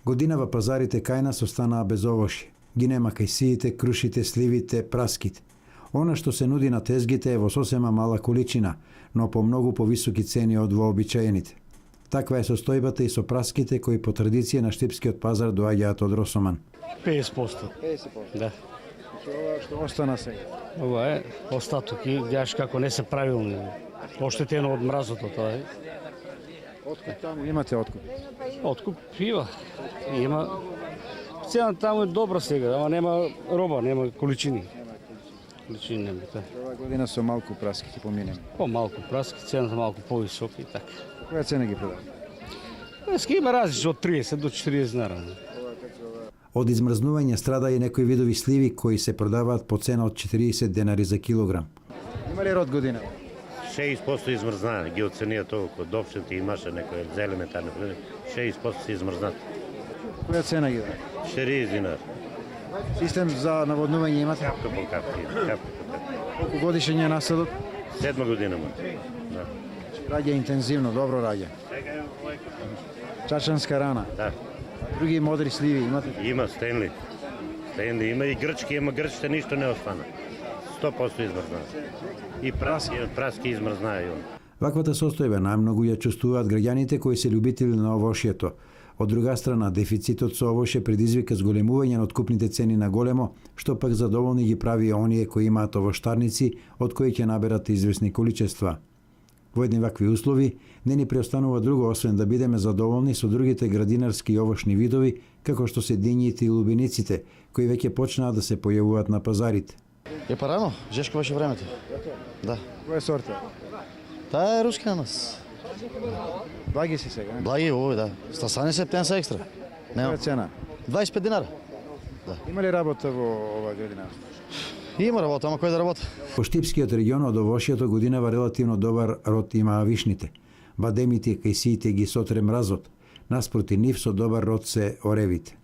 Годинава пазарите кај нас останаа без овошје. Ги нема кајсиите, крушите, сливите, праските. Она што се нуди на тезгите е во сосема мала количина, но по многу повисоки цени од вообичаените. Таква е состојбата и со праските кои по традиција на штипскиот пазар доаѓаат од Росоман. 50%. 50%? Да. Што остана сега? Ова е остаток и гледаш како не се правилни. Оштетено од мразото тоа е. Откуп таму имате откуп? Откуп има. Има. Цена таму е добра сега, ама нема роба, нема количини. Количини нема. Ова година со малку праски ќе поминеме. По-малку праски, цената малку повисока и така. Која цена ги продавате? Праски има различни од 30 до 40 динара. Од измрзнување страда и некои видови сливи кои се продаваат по цена од 40 денари за килограм. Има ли род година? 60% измрзнаа, ги оценија толку, допшите имаше некој зелеметарни продукти, 60% се измрзнат. Која цена ги дава? 40 динар. Систем за наводнување имате? Капка по капка. Колку годишен е насадот? 7 година му. Да. Раѓа интензивно, добро раѓа. Чачанска рана. Да. Други модри сливи имате? Има Стенли. Стенли има и грчки, ама грчите ништо не остана. 100% измрзнаа. И праски измрзнаа и он. Ваквата состојба најмногу ја чувствуваат граѓаните кои се љубители на овошјето. Од друга страна, дефицитот со овоше предизвика зголемување на откупните цени на големо, што пак задоволни ги прави оние кои имаат овоштарници, од кои ќе наберат известни количества. Во едни вакви услови, не ни преостанува друго освен да бидеме задоволни со другите градинарски и овошни видови, како што се дињите и лубениците, кои веќе почнаа да се појавуваат на пазарите. Е па рано, жешко беше времето. Да. Која сорта? Таа е руска на нас. Благи си сега, не? Благи, овој, да. Стасани се птен са екстра. Која цена? 25 динара. Има ли работа во ова година? Има работа, ама кој да работа? По штипскиот регион од овошјето годинава релативно добар род имаа вишните. Бадемите и кајсиите ги сотре мразот. Наспроти нив со добар род се оревите.